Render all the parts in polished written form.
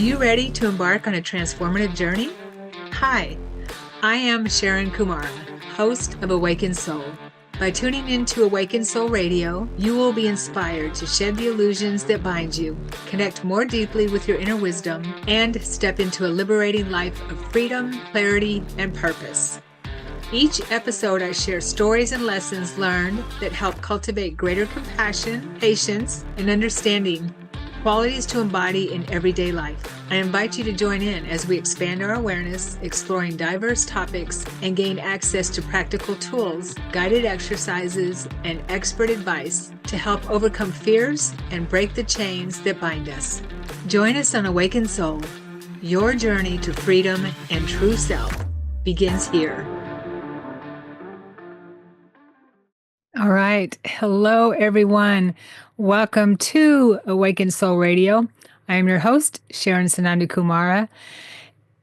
you ready to embark on a transformative journey? Hi, I am Sharon Kumara, host of Awakened Soul. By tuning into Awakened Soul Radio, you will be inspired to shed the illusions that bind you, connect more deeply with your inner wisdom, and step into a liberating life of freedom, clarity, and purpose. Each episode, I share stories and lessons learned that help cultivate greater compassion, patience, and understanding, qualities to embody in everyday life. I invite you to join in as we expand our awareness, exploring diverse topics, and gain access to practical tools, guided exercises, and expert advice to help overcome fears and break the chains that bind us. Join us on Awakened Soul. Your journey to freedom and true self begins here. All right. Hello, everyone. Welcome to Awakened Soul Radio. I am your host, Sharon Sananda Kumara,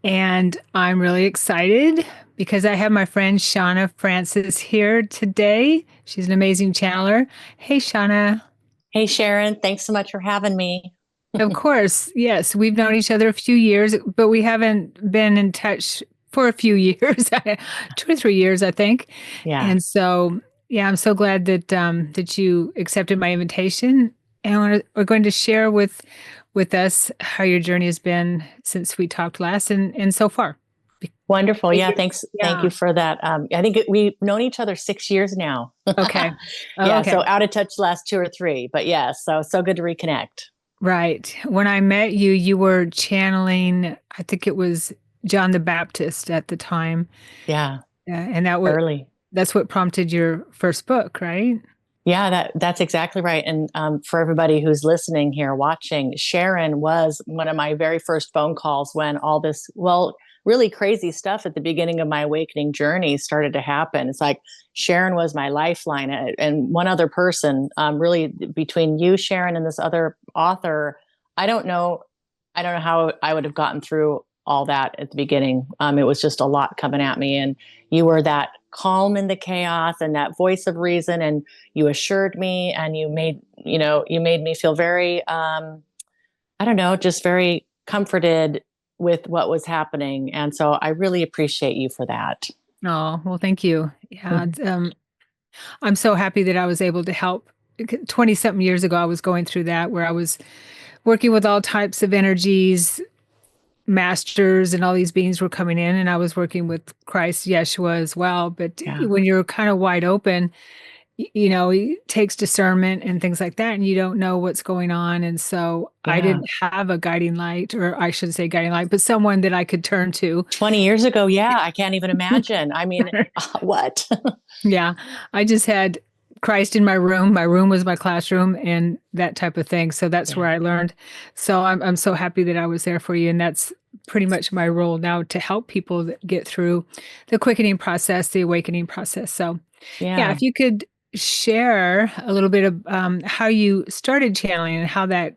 and I'm really excited because I have my friend Shawna Francis here today. She's an amazing channeler. Hey, Shawna. Hey, Sharon. Thanks so much for having me. Of course. Yes. We've known each other a few years, but we haven't been in touch for a few years, 2 or 3 years, I think. Yeah. And so, yeah, I'm so glad that you accepted my invitation, and we're going to share with us how your journey has been since we talked last and so far. Wonderful. Yeah. Thanks. Yeah. Thank you for that. I think we've known each other 6 years now. Okay. Yeah. Okay. So out of touch last 2 or 3, but yeah, so good to reconnect. Right. When I met you, you were channeling, I think it was John the Baptist at the time. Yeah. And that was early. That's what prompted your first book, right? Yeah, that's exactly right. And for everybody who's listening here, watching, Sharon was one of my very first phone calls when all this, really crazy stuff at the beginning of my awakening journey started to happen. It's like Sharon was my lifeline, and one other person, really between you, Sharon, and this other author. I don't know how I would have gotten through all that at the beginning. It was just a lot coming at me, and you were that calm in the chaos and that voice of reason, and you assured me, and you made me feel very, just very comforted with what was happening. And so I really appreciate you for that. Oh, well, thank you. Yeah. I'm so happy that I was able to help. 20 something years ago, I was going through that, where I was working with all types of energies, masters, and all these beings were coming in, and I was working with Christ, Yeshua as well. But when you're kind of wide open, it takes discernment and things like that, and you don't know what's going on. And so I didn't have a guiding light, or I shouldn't say guiding light, but someone that I could turn to. 20 years ago. Yeah. I can't even imagine. I mean, what? Yeah. I just had Christ in my room. My room was my classroom and that type of thing. So that's where I learned. So I'm so happy that I was there for you. And that's pretty much my role now, to help people get through the quickening process, the awakening process. So if you could share a little bit of how you started channeling and how that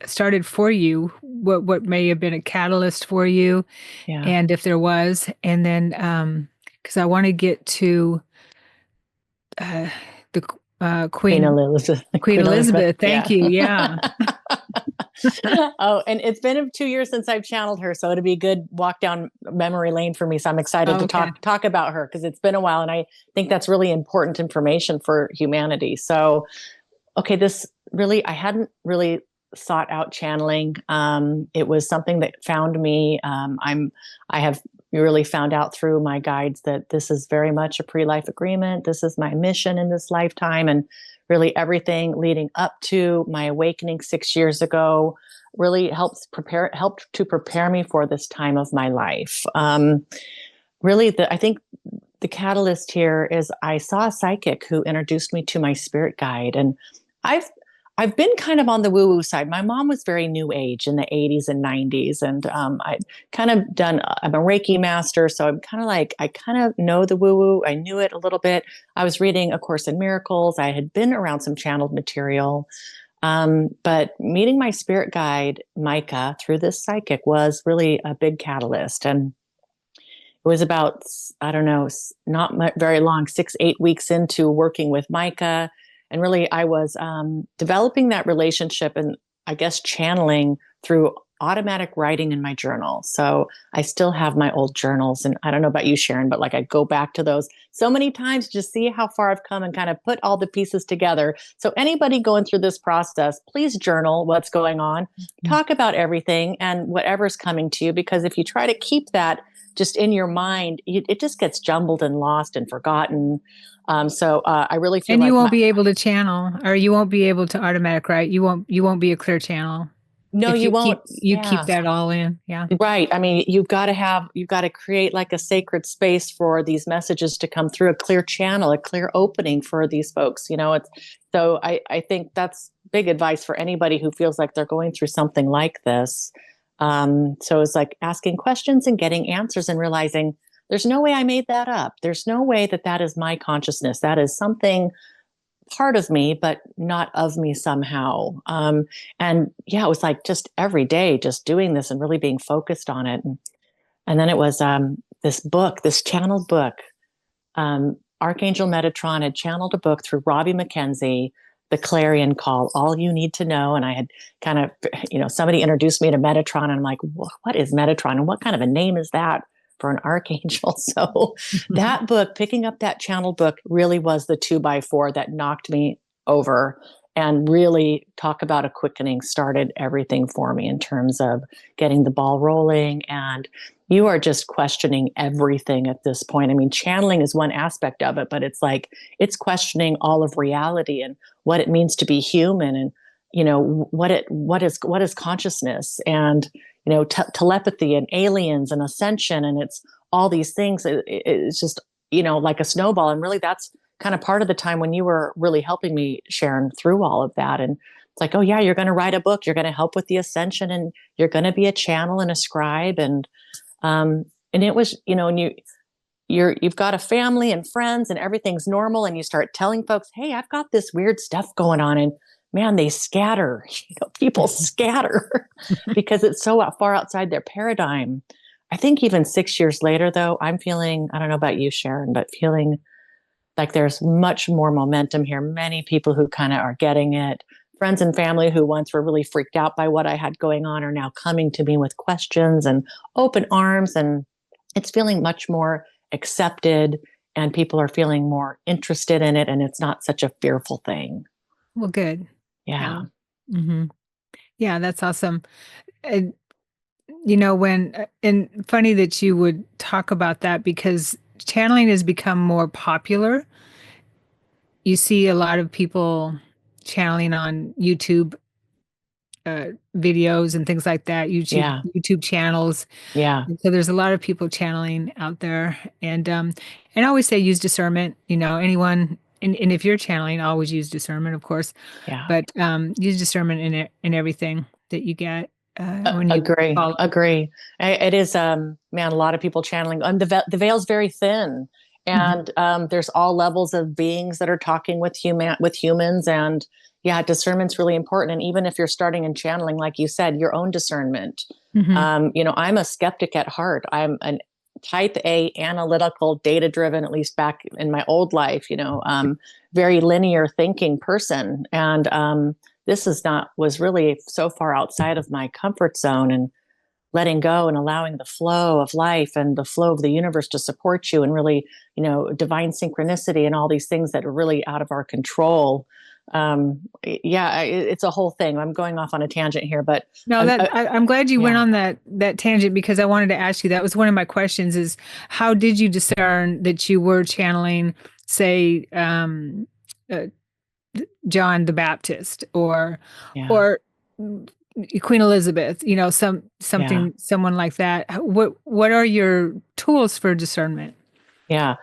started for you, what may have been a catalyst for you, and if there was, and then because I want to get to the Queen Elizabeth. Queen Elizabeth. Thank you. Yeah. Oh, and it's been 2 years since I've channeled her, so it'll be a good walk down memory lane for me. So I'm excited to talk about her, because it's been a while, and I think that's really important information for humanity. So, I hadn't really sought out channeling. It was something that found me. I have really found out through my guides that this is very much a pre-life agreement. This is my mission in this lifetime, and really everything leading up to my awakening 6 years ago really helped to prepare me for this time of my life. I think the catalyst here is I saw a psychic who introduced me to my spirit guide, and I've been kind of on the woo-woo side. My mom was very new age in the 80s and 90s. And I'm a Reiki master. So I kind of know the woo-woo. I knew it a little bit. I was reading A Course in Miracles. I had been around some channeled material. But meeting my spirit guide, Micah, through this psychic was really a big catalyst. And it was about, not very long, 6-8 weeks into working with Micah. And really, I was developing that relationship and I guess channeling through automatic writing in my journal. So I still have my old journals, and I don't know about you, Sharon, but like I go back to those so many times, just see how far I've come and kind of put all the pieces together. So anybody going through this process, please journal what's going on, talk about everything and whatever's coming to you, because if you try to keep that just in your mind, it just gets jumbled and lost and forgotten. So I really feel And like you won't be able to channel, or you won't be able to automatic write. You won't be a clear channel no, if you won't. you keep Yeah. that all in. Yeah. Right. I mean, you've got to create like a sacred space for these messages to come through, a clear channel, a clear opening for these folks. So I think that's big advice for anybody who feels like they're going through something like this. So it's like asking questions and getting answers and realizing there's no way I made that up. There's no way that is my consciousness. That is something part of me, but not of me somehow. And yeah, it was like just every day, just doing this and really being focused on it. And then it was this channeled book. Archangel Metatron had channeled a book through Robbie McKenzie, The Clarion Call, All You Need to Know. And I had kind of, somebody introduced me to Metatron, and I'm like, what is Metatron? And what kind of a name is that for an archangel? So that book, picking up that channeled book, really was the 2x4 that knocked me over, and really, talk about a quickening, started everything for me in terms of getting the ball rolling. And you are just questioning everything at this point. I mean, channeling is one aspect of it, but it's like it's questioning all of reality and what it means to be human, and what is consciousness, and telepathy and aliens and ascension, and it's all these things. It's just like a snowball, and really that's kind of part of the time when you were really helping me, Sharon, through all of that. And it's like, oh yeah, you're going to write a book, you're going to help with the ascension, and you're going to be a channel and a scribe, and it was, and you've got a family and friends and everything's normal, and you start telling folks, hey, I've got this weird stuff going on, and man, they scatter. People scatter because it's so far outside their paradigm. I think even 6 years later, though, I'm feeling, I don't know about you, Sharon, but feeling like there's much more momentum here. Many people who kind of are getting it. Friends and family who once were really freaked out by what I had going on are now coming to me with questions and open arms. And it's feeling much more accepted, and people are feeling more interested in it. And it's not such a fearful thing. Well, good. Yeah. Mm-hmm. Yeah, that's awesome. And, and funny that you would talk about that, because channeling has become more popular. You see a lot of people channeling on YouTube videos and things like that, YouTube channels. Yeah. And so there's a lot of people channeling out there. And I always say use discernment, anyone, and if you're channeling, always use discernment, of course. Yeah. But use discernment in everything that you get when you Agree. It is, man, a lot of people channeling, and the veil's very thin, and there's all levels of beings that are talking with humans, and yeah, discernment's really important. And even if you're starting in channeling, like you said, your own discernment. I'm a skeptic at heart. I'm an type A, analytical, data driven, at least back in my old life, very linear thinking person. And this was really so far outside of my comfort zone, and letting go and allowing the flow of life and the flow of the universe to support you, and really, divine synchronicity and all these things that are really out of our control. It's a whole thing. I'm going off on a tangent here, but no, I'm glad you went on that tangent, because I wanted to ask you, that was one of my questions, is how did you discern that you were channeling, say, John the Baptist or Queen Elizabeth, someone like that? What are your tools for discernment? Yeah.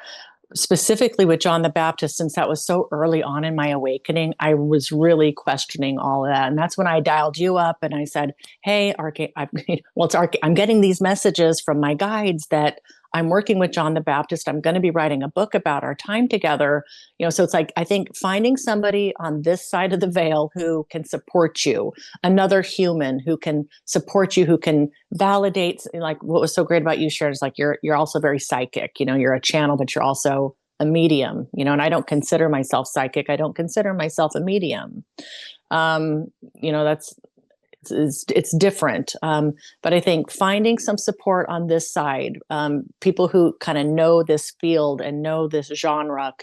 Specifically with John the Baptist, since that was so early on in my awakening, I was really questioning all of that. And that's when I dialed you up and I said, hey, I'm getting these messages from my guides that I'm working with John the Baptist. I'm going to be writing a book about our time together. So it's like, I think finding somebody on this side of the veil who can support you, another human who can support you, who can validate, like what was so great about you, Sharon, is like, you're also very psychic, you're a channel, but you're also a medium, and I don't consider myself psychic. I don't consider myself a medium. That's it's different. But I think finding some support on this side, people who kind of know this field and know this genre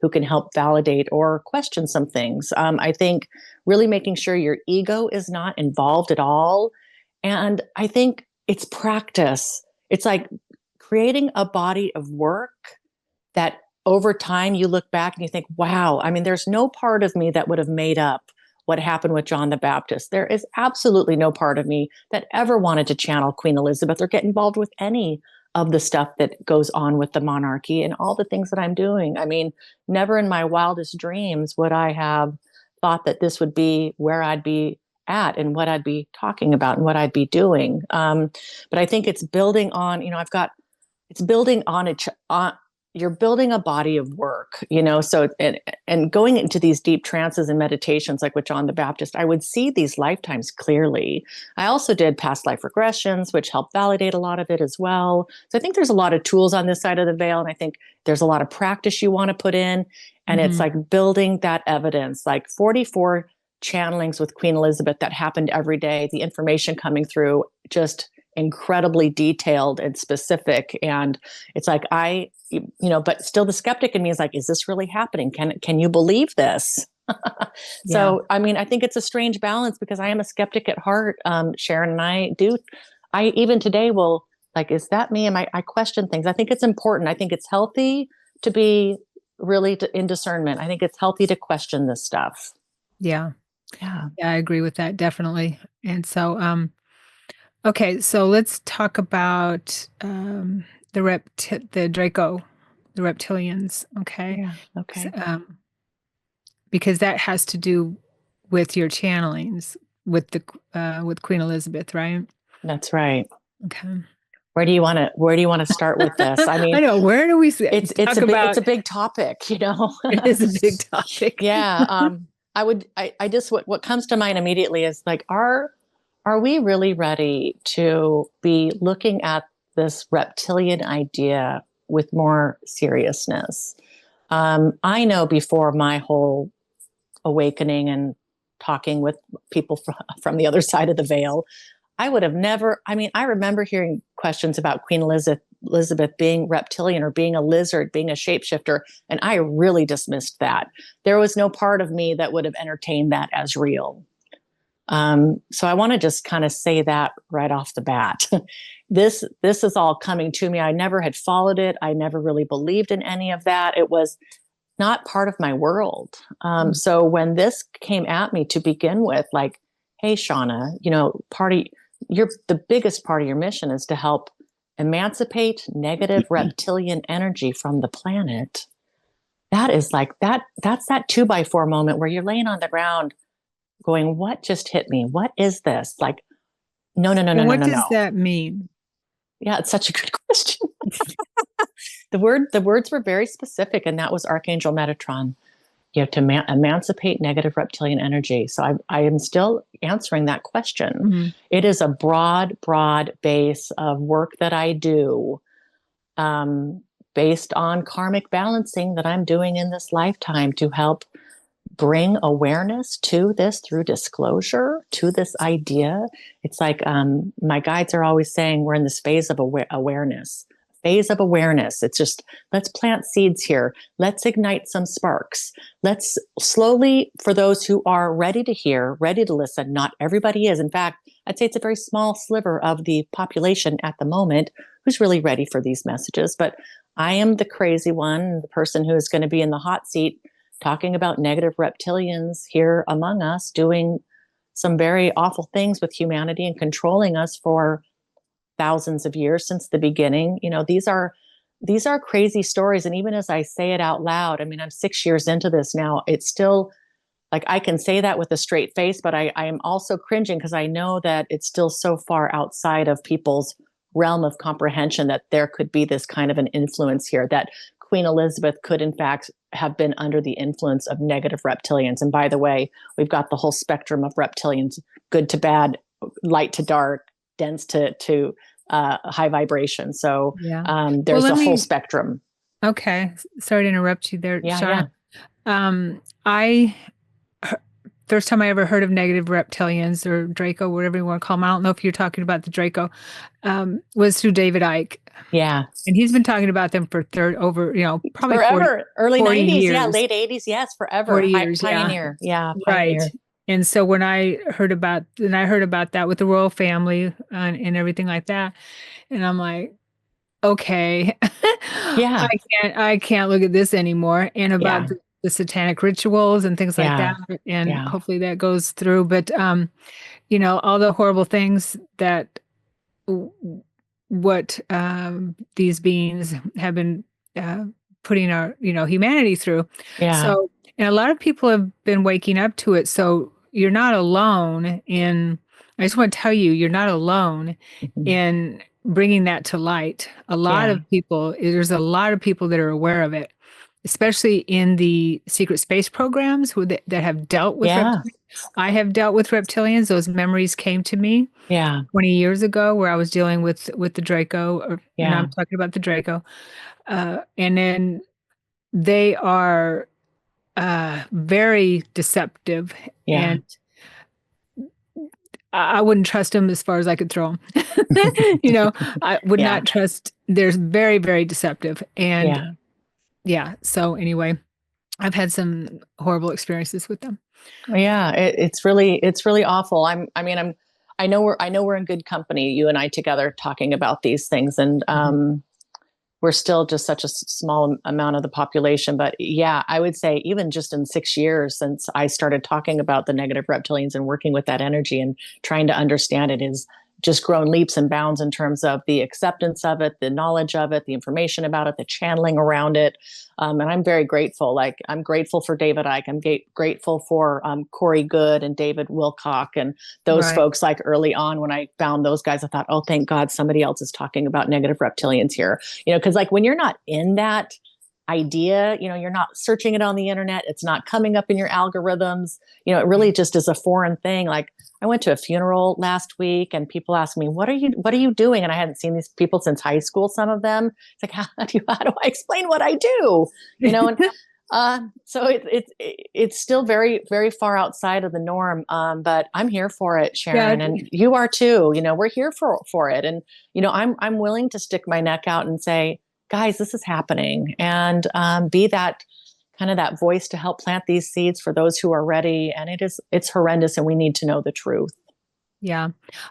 who can help validate or question some things. I think really making sure your ego is not involved at all. And I think it's practice. It's like creating a body of work that over time you look back and you think, wow, I mean, there's no part of me that would have made up what happened with John the Baptist. There is absolutely no part of me that ever wanted to channel Queen Elizabeth or get involved with any of the stuff that goes on with the monarchy and all the things that I'm doing. I mean, never in my wildest dreams would I have thought that this would be where I'd be at and what I'd be talking about and what I'd be doing. But I think it's building on, it's building on you're building a body of work, so, and going into these deep trances and meditations, like with John the Baptist, I would see these lifetimes clearly. I also did past life regressions, which helped validate a lot of it as well. So I think there's a lot of tools on this side of the veil. And I think there's a lot of practice you want to put in. And it's like building that evidence, like 44 channelings with Queen Elizabeth that happened every day, the information coming through just incredibly detailed and specific. And it's like, but still the skeptic in me is like, is this really happening? Can you believe this? So, I mean, I think it's a strange balance because I am a skeptic at heart. Sharon, and I even today will like, is that me? I question things. I think it's important. I think it's healthy to be really in discernment. I think it's healthy to question this stuff. Yeah. I agree with that. Definitely. And so, okay, so let's talk about the Draco, the reptilians. Okay. Yeah. Okay. So, because that has to do with your channelings with Queen Elizabeth, right? That's right. Okay. Where do you want to start with this? I mean, I know. Where do we say it's a big topic, It is a big topic. Yeah. What comes to mind immediately is like, are we really ready to be looking at this reptilian idea with more seriousness? I know before my whole awakening and talking with people from the other side of the veil, I would have never, I remember hearing questions about Queen Elizabeth being reptilian or being a lizard, being a shapeshifter, and I really dismissed that. There was no part of me that would have entertained that as real. So I want to just kind of say that right off the bat. This is all coming to me. I never had followed it. I never really believed in any of that. It was not part of my world. So when this came at me to begin with, like, hey, Shawna, the biggest part of your mission is to help emancipate negative reptilian energy from the planet. That is like that's that 2x4 moment where you're laying on the ground going, what just hit me? What is this? Like, no. What does that mean? Yeah, it's such a good question. The words were very specific, and that was Archangel Metatron. You have to emancipate negative reptilian energy. So I am still answering that question. Mm-hmm. It is a broad base of work that I do based on karmic balancing that I'm doing in this lifetime to help bring awareness to this through disclosure to this idea. It's like my guides are always saying we're in this phase of awareness. It's just, let's plant seeds here. Let's ignite some sparks. Let's slowly, for those who are ready to hear, ready to listen, not everybody is. In fact, I'd say it's a very small sliver of the population at the moment who's really ready for these messages. But I am the crazy one, the person who is going to be in the hot seat talking about negative reptilians here among us, doing some very awful things with humanity and controlling us for thousands of years since the beginning. These are crazy stories. And even as I say it out loud, I'm 6 years into this now. It's still like, I can say that with a straight face, but I am also cringing because I know that it's still so far outside of people's realm of comprehension that there could be this kind of an influence here, that Queen Elizabeth could in fact have been under the influence of negative reptilians. And by the way, we've got the whole spectrum of reptilians, good to bad, light to dark, dense to high vibration. So there's a whole spectrum. Okay. Sorry to interrupt you there, Shauna. Yeah. first time I ever heard of negative reptilians or Draco, whatever you want to call them. I don't know if you're talking about the Draco, was through David Icke. Yeah. And he's been talking about them for probably forever. 40, Early 40 90s. years. Yeah. Late 80s. Yes. Forever. 40 years. Pioneer. Yeah. Right. Pioneer. And so when I heard about that with the royal family and everything like that, and I'm like, okay, Yeah. I can't look at this anymore. And about Yeah. the satanic rituals and things like Yeah. that. And Yeah. hopefully that goes through. But all the horrible things that what these beings have been putting our humanity through. Yeah. So, and a lot of people have been waking up to it. So you're not alone in. I just want to tell you, you're not alone in bringing that to light. A lot of people, there's a lot of people that are aware of it, especially in the secret space programs that have dealt with reptilians. I have dealt with reptilians. Those memories came to me 20 years ago where I was dealing with the Draco, and I'm talking about the Draco. And then they are very deceptive, and I wouldn't trust them as far as I could throw them. I would not trust. They're very, very deceptive. And so anyway, I've had some horrible experiences with them. Yeah, it's really awful. I know we're in good company, you and I together, talking about these things, and we're still just such a small amount of the population. But yeah, I would say even just in 6 years since I started talking about the negative reptilians and working with that energy and trying to understand it, is just grown leaps and bounds in terms of the acceptance of it, the knowledge of it, the information about it, the channeling around it. And I'm very grateful. Like, I'm grateful for David Icke. I'm grateful for Corey Good and David Wilcock and those folks. Like, early on when I found those guys, I thought, oh, thank God somebody else is talking about negative reptilians here. Because like when you're not in that idea, you're not searching it on the internet, it's not coming up in your algorithms, it really just is a foreign thing. Like, I went to a funeral last week and people asked me, what are you doing? And I hadn't seen these people since high school, some of them. It's like, how do I explain what I do? And so it's still very, very far outside of the norm. But I'm here for it, Sharon, and you are too. We're here for it. And, I'm willing to stick my neck out and say, guys, this is happening, and be that kind of that voice to help plant these seeds for those who are ready. And it's horrendous, and we need to know the truth. Yeah,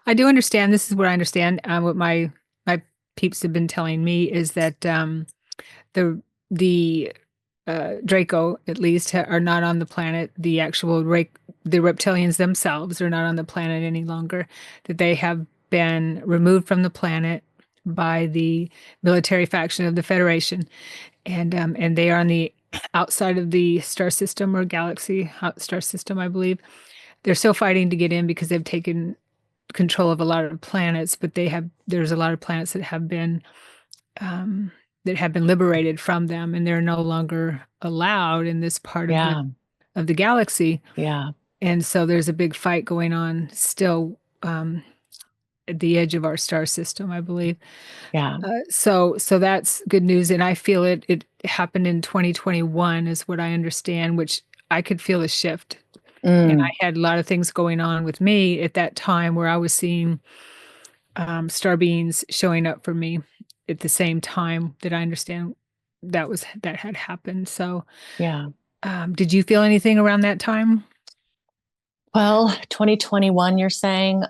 I do understand. This is what I understand. What my peeps have been telling me is that the Draco, at least, are not on the planet. The actual the reptilians themselves are not on the planet any longer. That they have been removed from the planet by the military faction of the Federation, and they are on the outside of the star system or galaxy star system, I believe. They're still fighting to get in because they've taken control of a lot of planets, but there's a lot of planets that have been liberated from them, and they're no longer allowed in this part of the galaxy. Yeah. And so there's a big fight going on still at the edge of our star system, I believe. Yeah. So that's good news. And I feel it happened in 2021 is what I understand, which I could feel a shift. And I had a lot of things going on with me at that time where I was seeing star beings showing up for me at the same time that I understand that had happened. So yeah. Did you feel anything around that time? Well, 2021, you're saying.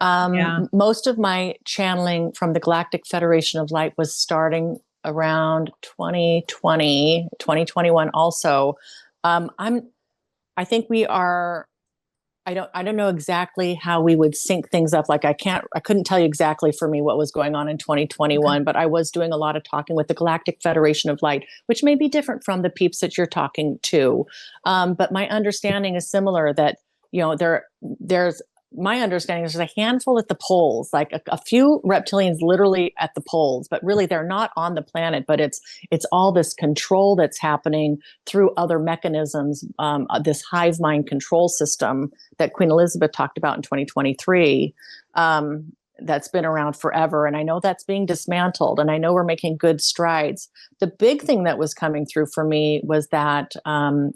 Most of my channeling from the Galactic Federation of Light was starting around 2020, 2021 also. I think we are, I don't know exactly how we would sync things up. Like I couldn't tell you exactly for me what was going on in 2021, but I was doing a lot of talking with the Galactic Federation of Light, which may be different from the peeps that you're talking to. But my understanding is similar that, there's my understanding is there's a handful at the poles, like a few reptilians literally at the poles, but really they're not on the planet, but it's all this control that's happening through other mechanisms, this hive mind control system that Queen Elizabeth talked about in 2023, that's been around forever. And I know that's being dismantled, and I know we're making good strides. The big thing that was coming through for me was that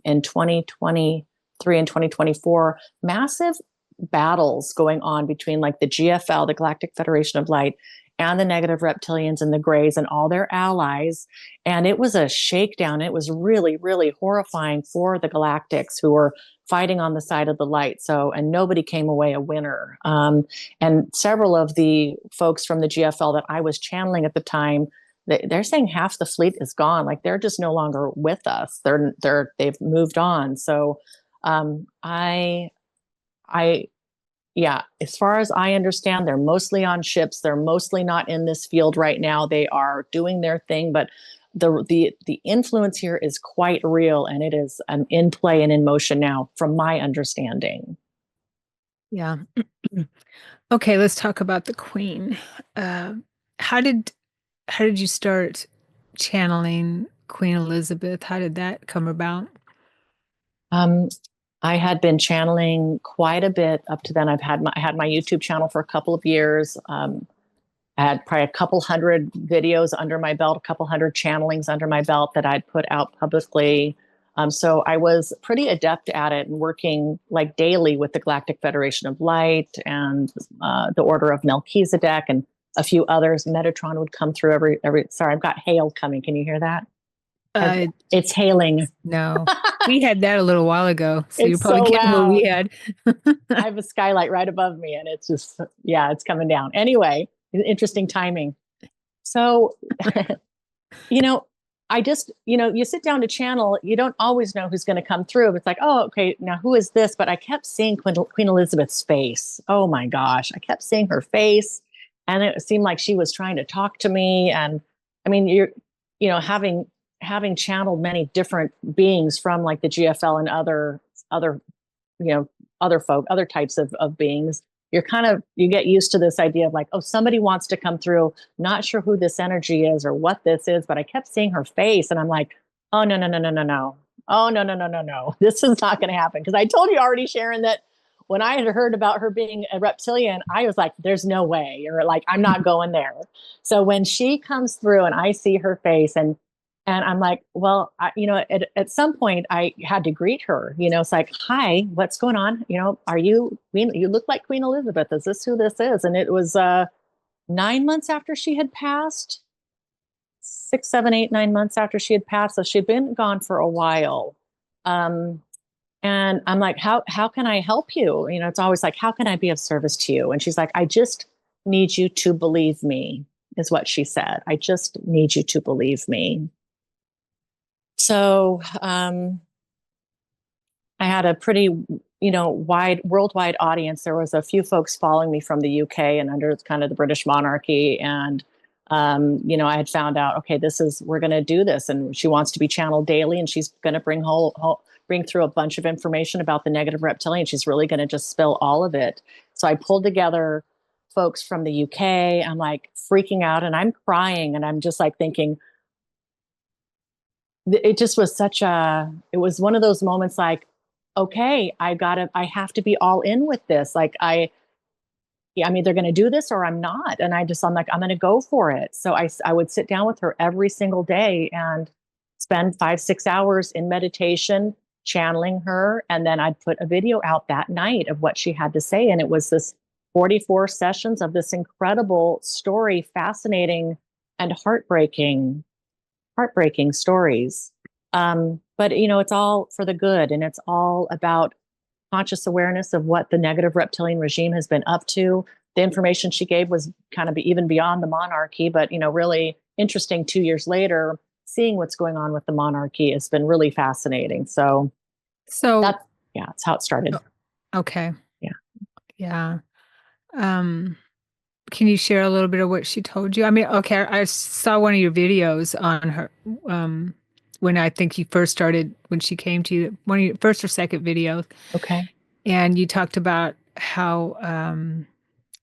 in 2023, 2023 and 2024, massive battles going on between like the GFL, the Galactic Federation of Light, and the negative reptilians and the grays and all their allies. And it was a shakedown. It was really, really horrifying for the galactics who were fighting on the side of the light. So, and nobody came away a winner. And several of the folks from the GFL that I was channeling at the time, they're saying half the fleet is gone. Like they're just no longer with us. They've moved on. So, yeah, as far as I understand, they're mostly on ships. They're mostly not in this field right now. They are doing their thing, but the influence here is quite real, and it is in play and in motion now, from my understanding. Yeah. Okay, let's talk about the Queen. How did you start channeling Queen Elizabeth? How did that come about? I had been channeling quite a bit up to then. I had my YouTube channel for a couple of years. I had probably a couple hundred videos under my belt, a couple hundred channelings under my belt that I'd put out publicly. So I was pretty adept at it and working like daily with the Galactic Federation of Light and the Order of Melchizedek and a few others. Metatron would come through every. Sorry, I've got hail coming. Can you hear that? It's hailing. No, we had that a little while ago. So you're probably so getting loud. what we had. I have a skylight right above me and it's just, yeah, it's coming down. Anyway, interesting timing. So, I just, you sit down to channel, you don't always know who's going to come through. It's like, oh, okay, now who is this? But I kept seeing Queen Elizabeth's face. Oh my gosh. I kept seeing her face and it seemed like she was trying to talk to me. And I mean, having channeled many different beings from like the GFL and other other types of beings, you get used to this idea of like, oh, somebody wants to come through, not sure who this energy is or what this is, but I kept seeing her face and I'm like, oh, no. Oh, no. This is not going to happen. Because I told you already, Sharon, that when I had heard about her being a reptilian, I was like, there's no way. Or like, I'm not going there. So when she comes through and I see her face and I'm like, well, at some point I had to greet her, it's like, hi, what's going on? Are you you look like Queen Elizabeth. Is this who this is? And it was 9 months after she had passed, 6, 7, 8, 9 months after she had passed. So she'd been gone for a while. And I'm like, how can I help you? It's always like, how can I be of service to you? And she's like, I just need you to believe me, is what she said. I just need you to believe me. So I had a pretty, worldwide audience. There was a few folks following me from the UK and under kind of the British monarchy. And, I had found out, okay, we're going to do this. And she wants to be channeled daily. And she's going to bring through a bunch of information about the negative reptilian. She's really going to just spill all of it. So I pulled together folks from the UK. I'm like freaking out and I'm crying. And I'm just like thinking, it just was it was one of those moments like, okay, I have to be all in with this. Like I'm either going to do this or I'm not. And I'm like, I'm going to go for it. So I would sit down with her every single day and spend 5, 6 hours in meditation, channeling her. And then I'd put a video out that night of what she had to say. And it was this 44 sessions of this incredible story, fascinating and heartbreaking stories. But it's all for the good, and it's all about conscious awareness of what the negative reptilian regime has been up to. The information she gave was kind of even beyond the monarchy, but really interesting 2 years later, seeing what's going on with the monarchy has been really fascinating. So that's how it started. Okay. Yeah. Can you share a little bit of what she told you? I mean, okay, I saw one of your videos on her when I think you first started, when she came to you, one of your first or second videos. Okay. And you talked about how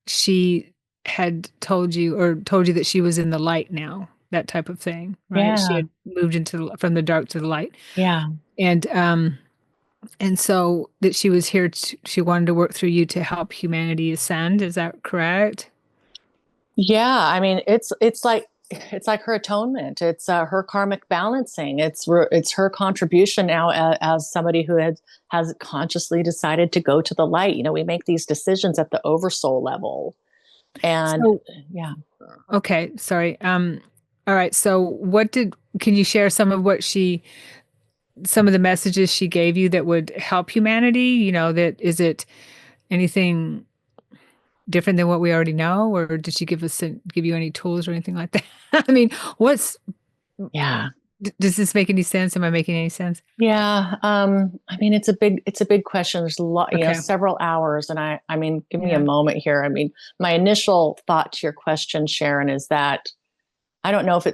she had told you that she was in the light now, that type of thing, right? Yeah. She had moved from the dark to the light. Yeah. And so that she was here, she wanted to work through you to help humanity ascend. Is that correct? Yeah. I mean, it's like, it's like her atonement. It's her karmic balancing. It's her contribution now as somebody who has consciously decided to go to the light. We make these decisions at the oversoul level, and So, yeah. Okay, sorry. All right. So, can you share some of the messages she gave you that would help humanity? Is it anything different than what we already know, or did she give you any tools or anything like that? I mean, Yeah. Does this make any sense? Am I making any sense? Yeah. I mean, it's a big question. There's a lot, Okay. several hours. And I mean, give me a Yeah. moment here. I mean, my initial thought to your question, Sharon, is that I don't know if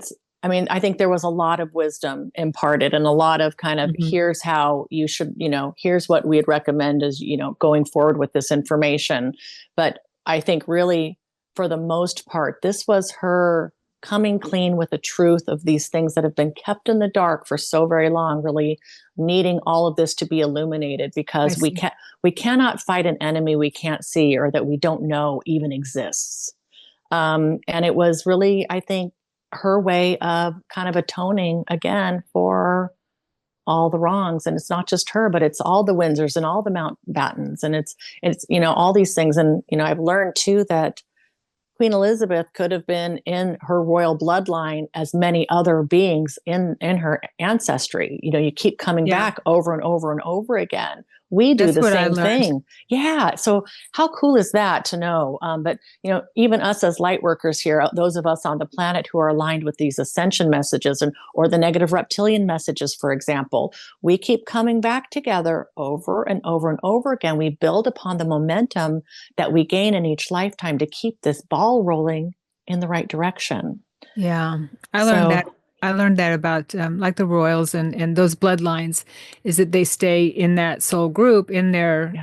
I mean, I think there was a lot of wisdom imparted and a lot of kind of, Mhm. here's how you should, here's what we'd recommend as, going forward with this information. But I think really, for the most part, this was her coming clean with the truth of these things that have been kept in the dark for so very long, really needing all of this to be illuminated, because we cannot fight an enemy we can't see or that we don't know even exists. And it was really, I think, her way of kind of atoning again for all the wrongs. And it's not just her, but it's all the Windsors and all the Mountbattens, and it's all these things. And I've learned too that Queen Elizabeth could have been in her royal bloodline as many other beings in her ancestry. You keep coming back over and over and over again. We do the same thing. Yeah. So how cool is that to know? But even us as light workers here, those of us on the planet who are aligned with these ascension messages or the negative reptilian messages, for example, we keep coming back together over and over and over again. We build upon the momentum that we gain in each lifetime to keep this ball rolling in the right direction. Yeah, I learned that about like the royals and those bloodlines, is that they stay in that soul group, in their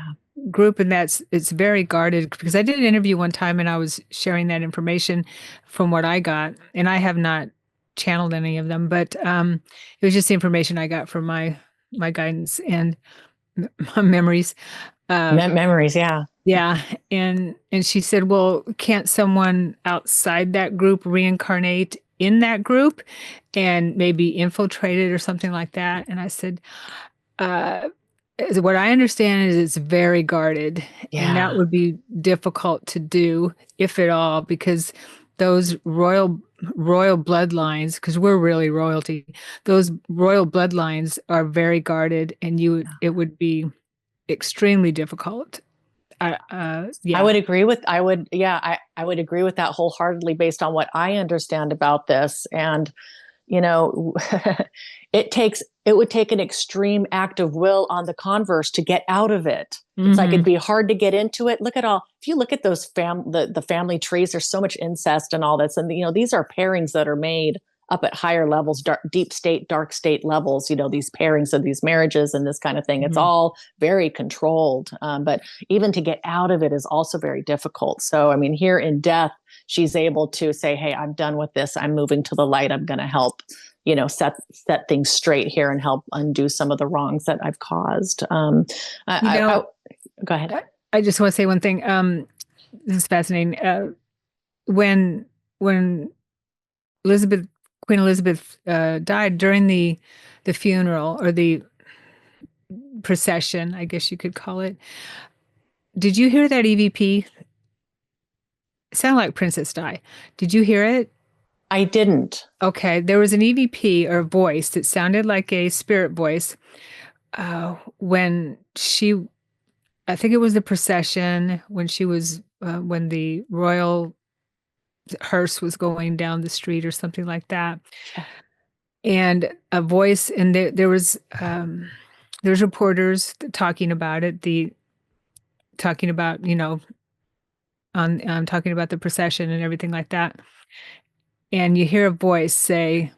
group, and it's very guarded. Because I did an interview one time and I was sharing that information from what I got, and I have not channeled any of them, but it was just the information I got from my guidance and my memories. Memories, yeah. Yeah, and she said, "Well, can't someone outside that group reincarnate in that group and maybe infiltrate it or something like that?" And I said, uh, "What I understand is it's very guarded, and that would be difficult to do, if at all, because those royal bloodlines, because we're really royalty, those royal bloodlines are very guarded, and it would be extremely difficult." I would agree with I would agree with that wholeheartedly based on what I understand about this. And it would take an extreme act of will on the converse to get out of it. It's like it'd be hard to get into it. If you look at those the family trees, there's so much incest and all this, and these are pairings that are made up at higher levels, deep state, dark state levels, these pairings of these marriages and this kind of thing. It's all very controlled. But even to get out of it is also very difficult. So, I mean, here in death, she's able to say, hey, I'm done with this. I'm moving to the light. I'm going to help, set things straight here and help undo some of the wrongs that I've caused. Go ahead. I just want to say one thing. This is fascinating. When Queen Elizabeth died, during the funeral or the procession, I guess you could call it, did you hear that EVP? It sounded like Princess Di. Did you hear it? I didn't. Okay, there was an EVP or voice that sounded like a spirit voice when I think it was the procession, when she was when the royal hearse was going down the street or something like that. Yeah. And a voice, and there's reporters talking about it, talking about talking about the procession and everything like that. And you hear a voice say,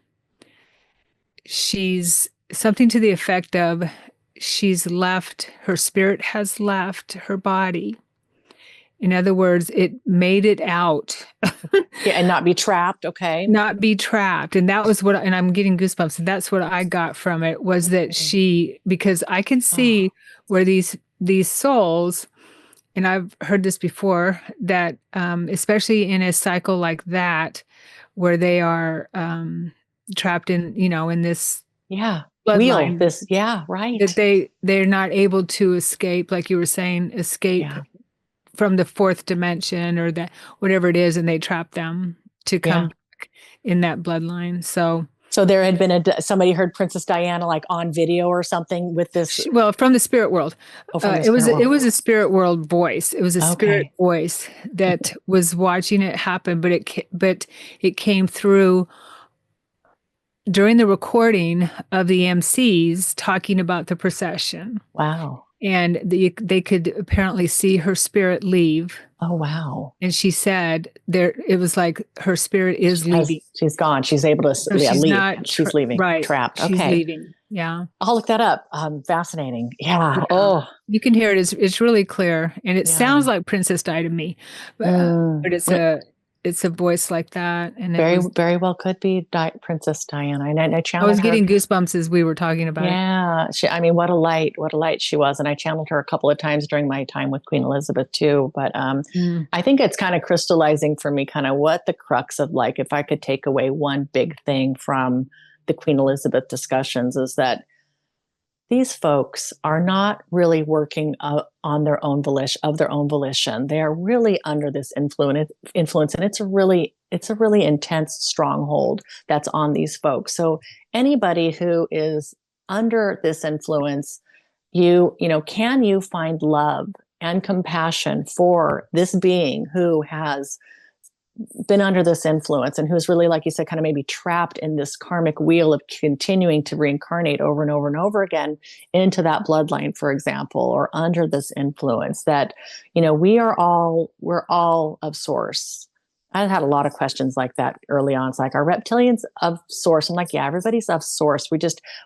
she's something to the effect of, her spirit has left her body. In other words, it made it out. And not be trapped. Okay. Not be trapped. And that was and I'm getting goosebumps. And that's what I got from it, was that because I can see where these souls, and I've heard this before, that especially in a cycle like that, where they are trapped in, in this wheel, bloodline. right. That they're not able to escape, like you were saying, escape from the fourth dimension or that whatever it is, and they trap them to come back in that bloodline. So there had been somebody heard Princess Diana like on video or something with this. Well, from the spirit world. It was a spirit world voice. It was a spirit voice that was watching it happen, but it came through during the recording of the MCs talking about the procession. Wow. And they could apparently see her spirit leave. Oh, wow. And she said it was like her spirit is leaving. She's gone. She's able to leave. She's leaving. Right. Trapped. She's leaving. Yeah. I'll look that up. Fascinating. Yeah. Oh. You can hear it. It's really clear. And it sounds like Princess Di to me. But it's a voice like that. And very well could be Princess Diana. And I channeled I was getting goosebumps as we were talking about it. Yeah. What a light she was. And I channeled her a couple of times during my time with Queen Elizabeth too. But I think it's kind of crystallizing for me kind of what the crux of, like, if I could take away one big thing from the Queen Elizabeth discussions, is that these folks are not really working on their own volition. They are really under this influence, and it's a really intense stronghold that's on these folks. So anybody who is under this influence, can you find love and compassion for this being who has been under this influence and who's really, like you said, kind of maybe trapped in this karmic wheel of continuing to reincarnate over and over and over again into that bloodline, for example, or under this influence that, we're all of source. I had a lot of questions like that early on. It's like, are reptilians of source? I'm like, yeah, everybody's of source.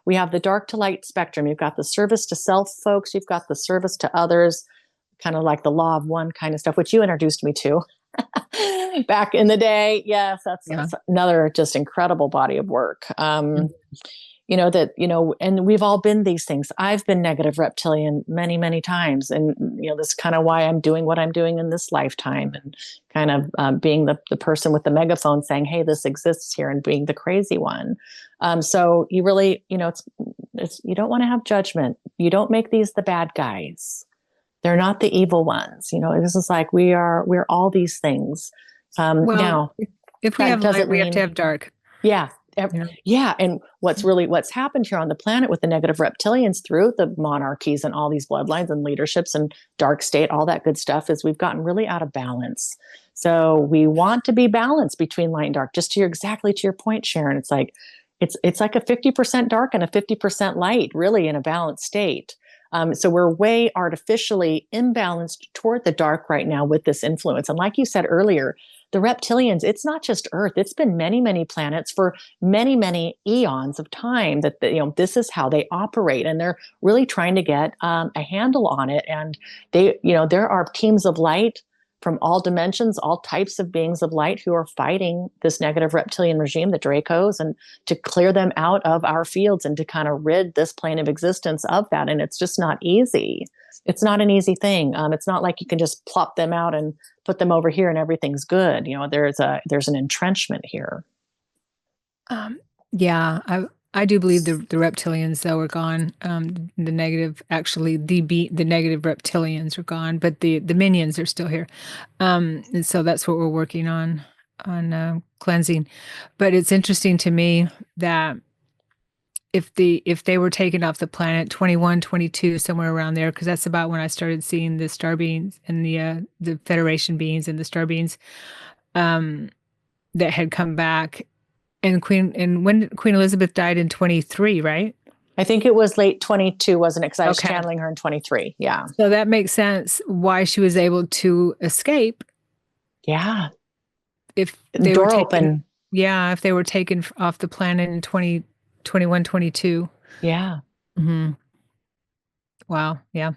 We have the dark to light spectrum. You've got the service to self folks. You've got the service to others, kind of like the law of one kind of stuff, which you introduced me to. Back in the day. Yes, that's another just incredible body of work. And we've all been these things. I've been negative reptilian many, many times. And, this is kind of why I'm doing what I'm doing in this lifetime, and kind of being the person with the megaphone saying, hey, this exists here, and being the crazy one. So you really, it's you don't want to have judgment. You don't make these the bad guys. They're not the evil ones. This is like, we're all these things. Now, if we have light, we have to have dark. Yeah. And what's happened here on the planet with the negative reptilians through the monarchies and all these bloodlines and leaderships and dark state, all that good stuff, is we've gotten really out of balance. So we want to be balanced between light and dark. Just exactly to your point, Sharon, it's like, it's like a 50% dark and a 50% light, really, in a balanced state. So we're way artificially imbalanced toward the dark right now with this influence. And like you said earlier, the reptilians, it's not just Earth. It's been many, many planets for many, many eons of time that, this is how they operate. And they're really trying to get a handle on it. And there are teams of light from all dimensions, all types of beings of light who are fighting this negative reptilian regime, the Dracos, and to clear them out of our fields and to kind of rid this plane of existence of that. And it's just not easy. It's not an easy thing. It's not like you can just plop them out and put them over here and everything's good. There's an entrenchment here. I do believe the reptilians, though, are gone. The negative reptilians are gone, but the minions are still here. And so that's what we're working on cleansing. But it's interesting to me that if they were taken off the planet 21, 22, somewhere around there, because that's about when I started seeing the star beings and the Federation beings and the star beings that had come back. And when Queen Elizabeth died in 23, right? I think it was late 22, wasn't it? Because I was channeling her in 23. Yeah. So that makes sense why she was able to escape. Yeah. If the door open. Yeah. If they were taken off the planet in 2021, 22. Yeah. Mm-hmm. Wow. Yeah.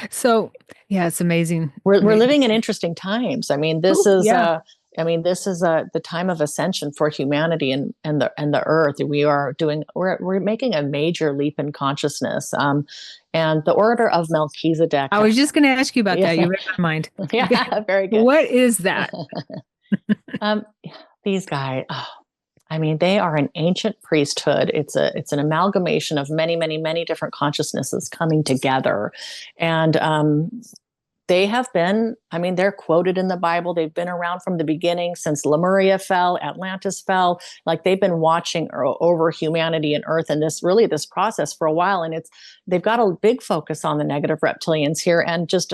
So, yeah, it's amazing. We're living in interesting times. I mean, this is the time of ascension for humanity and the earth. We're making a major leap in consciousness. And the order of Melchizedek. I was just going to ask you about that. You read my mind. Yeah, very good. What is that? Um, these guys, oh, I mean, they are an ancient priesthood. It's an amalgamation of many, many, many different consciousnesses coming together. And they have been, I mean, they're quoted in the Bible. They've been around from the beginning since Lemuria fell, Atlantis fell. Like they've been watching over humanity and Earth and this process for a while. And they've got a big focus on the negative reptilians here and just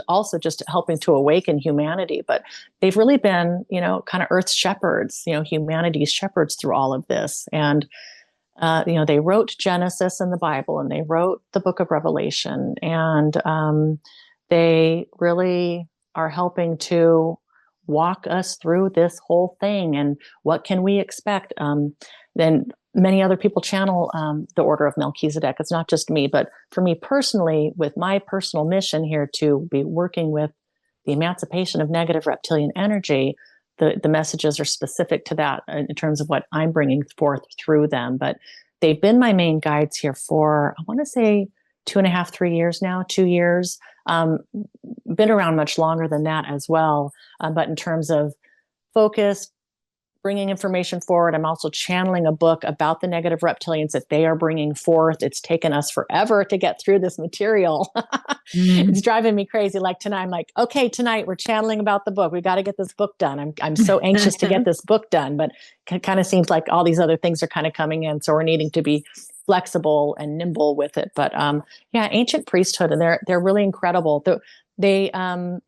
helping to awaken humanity. But they've really been, kind of Earth's shepherds, humanity's shepherds through all of this. And they wrote Genesis in the Bible and they wrote the book of Revelation. And they really are helping to walk us through this whole thing and what can we expect. Then many other people channel the Order of Melchizedek. It's not just me, but for me personally, with my personal mission here to be working with the emancipation of negative reptilian energy, the messages are specific to that in terms of what I'm bringing forth through them. But they've been my main guides here for, I want to say, 2.5, 3 years now, 2 years. Been around much longer than that as well. But in terms of focus, bringing information forward, I'm also channeling a book about the negative reptilians that they are bringing forth. It's taken us forever to get through this material. It's driving me crazy. Like tonight, I'm like, okay, tonight we're channeling about the book. We got to get this book done. I'm so anxious to get this book done, but it kind of seems like all these other things are kind of coming in. So we're needing to be flexible and nimble with it. But ancient priesthood, and they're really incredible. They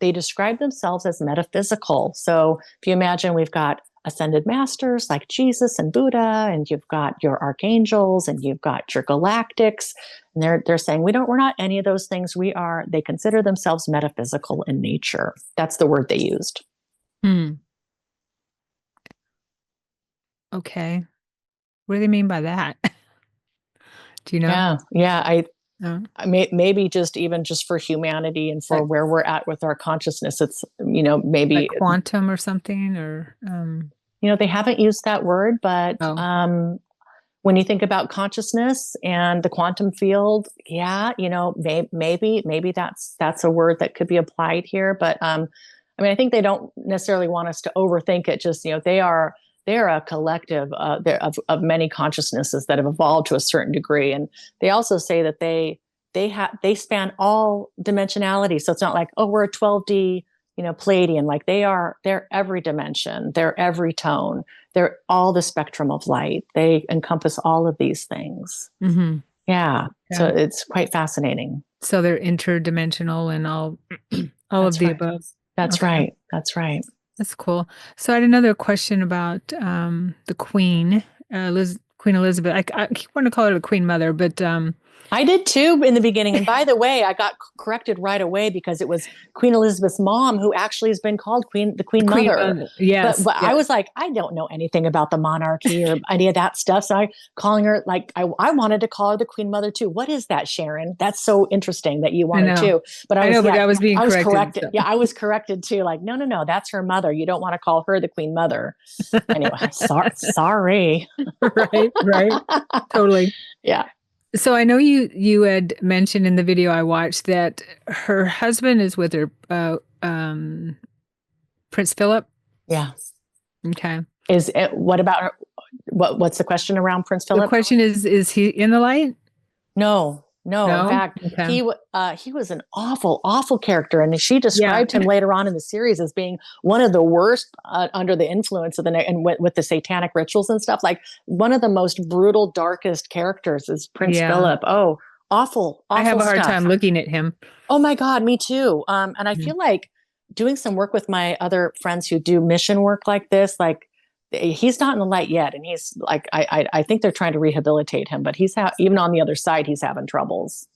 describe themselves as metaphysical. So if you imagine, we've got ascended masters like Jesus and Buddha, and you've got your archangels, and you've got your galactics, and they're saying we're not any of those things. They consider themselves metaphysical in nature. That's the word they used. Okay. What do they mean by that? Do you know? Yeah. Maybe just for humanity and for where we're at with our consciousness, it's, maybe like quantum or something, or, they haven't used that word, but, when you think about consciousness and the quantum field, maybe that's a word that could be applied here. But, I think they don't necessarily want us to overthink it. Just, they're a collective of many consciousnesses that have evolved to a certain degree. And they also say that they span all dimensionality. So it's not like, oh, we're a 12D, Palladian. Like they're every dimension, they're every tone, they're all the spectrum of light. They encompass all of these things. Mm-hmm. Yeah. So it's quite fascinating. So they're interdimensional and all of the above. That's right. That's right. That's cool. So I had another question about the Queen, Queen Elizabeth. I keep wanting to call her the Queen Mother, but I did too in the beginning. And by the way, I got corrected right away because it was Queen Elizabeth's mom who actually has been called the Queen Mother. Yes. But I was like, I don't know anything about the monarchy or any of that stuff. So I calling her, like, I wanted to call her the Queen Mother too. What is that, Sharon? That's so interesting that you wanted to. But I was being corrected. So. Yeah, I was corrected too. Like, no, that's her mother. You don't want to call her the Queen Mother. Anyway, sorry. Right. Totally. Yeah. So I know you had mentioned in the video I watched that her husband is with her, Prince Philip. Yeah. Okay. What about her? What's the question around Prince Philip? The question is he in the light? No. In fact, he was an awful character, and she described him later on in the series as being one of the worst under the influence of and with the satanic rituals and stuff. Like one of the most brutal, darkest characters is Prince Philip. Oh, awful! I have a hard time looking at him. Oh my God, me too. And I feel like doing some work with my other friends who do mission work like this, like. He's not in the light yet, and he's like, I think they're trying to rehabilitate him, but he's even on the other side, he's having troubles.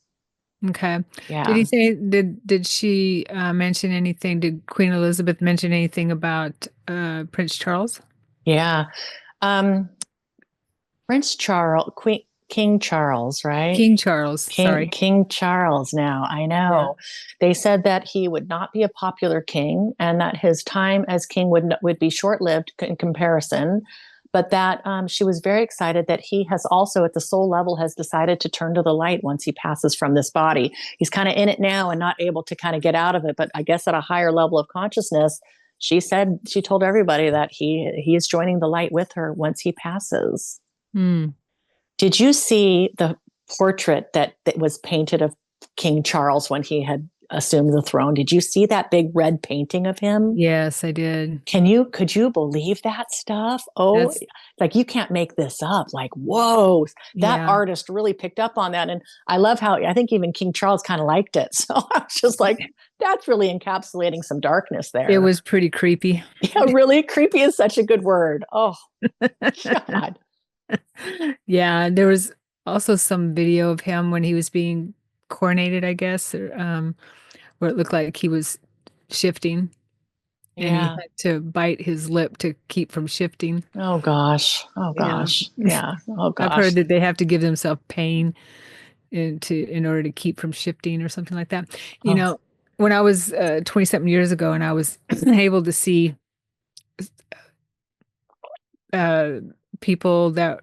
Okay. Yeah. Did he say? Did she mention anything? Did Queen Elizabeth mention anything about Prince Charles? Yeah, Prince Charles, King Charles, right? King Charles. King Charles. Now I know they said that he would not be a popular king, and that his time as king would be short-lived in comparison. But that she was very excited that he has also, at the soul level, has decided to turn to the light once he passes from this body. He's kind of in it now and not able to kind of get out of it. But I guess at a higher level of consciousness, she told everybody that he is joining the light with her once he passes. Mm. Did you see the portrait that was painted of King Charles when he had assumed the throne? Did you see that big red painting of him? Yes, I did. Could you believe that stuff? Oh, like you can't make this up. Like, whoa, that artist really picked up on that. And I love how, I think even King Charles kind of liked it. So I was just like, that's really encapsulating some darkness there. It was pretty creepy. Yeah, really creepy is such a good word. Oh, God. Yeah, there was also some video of him when he was being coronated, I guess, or, where it looked like he was shifting. And he had to bite his lip to keep from shifting. Oh gosh. Oh gosh. Yeah. Oh gosh. I've heard that they have to give themselves pain in order to keep from shifting or something like that. You know, when I was 20-something years ago and I was able to see people that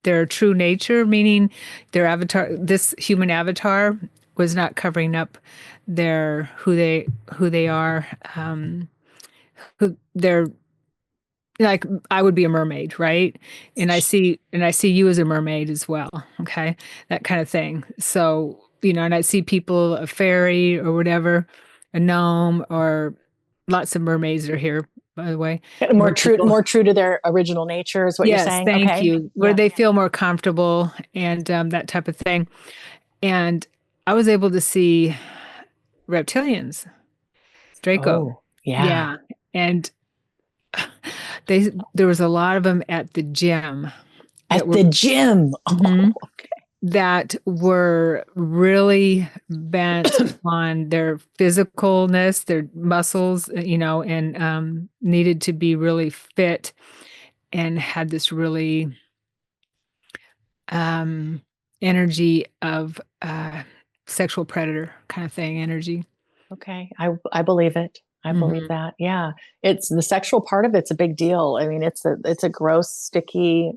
their true nature, meaning their avatar, this human avatar was not covering up who they are, who they're like. I would be a mermaid, right? And I see you as a mermaid as well. Okay, that kind of thing. So, and I see people, a fairy or whatever, a gnome, or lots of mermaids are here, by the way. More true to their original nature is what you're saying. Thank you. Where they feel more comfortable and that type of thing. And I was able to see reptilians, Draco. Oh, yeah. And there was a lot of them at the gym. The gym. Mm-hmm, that were really bent on their physicalness, their muscles, and needed to be really fit and had this really energy of sexual predator kind of thing energy. Okay. I believe it. I believe that. Yeah. It's the sexual part of it's a big deal. I mean, it's a gross, sticky,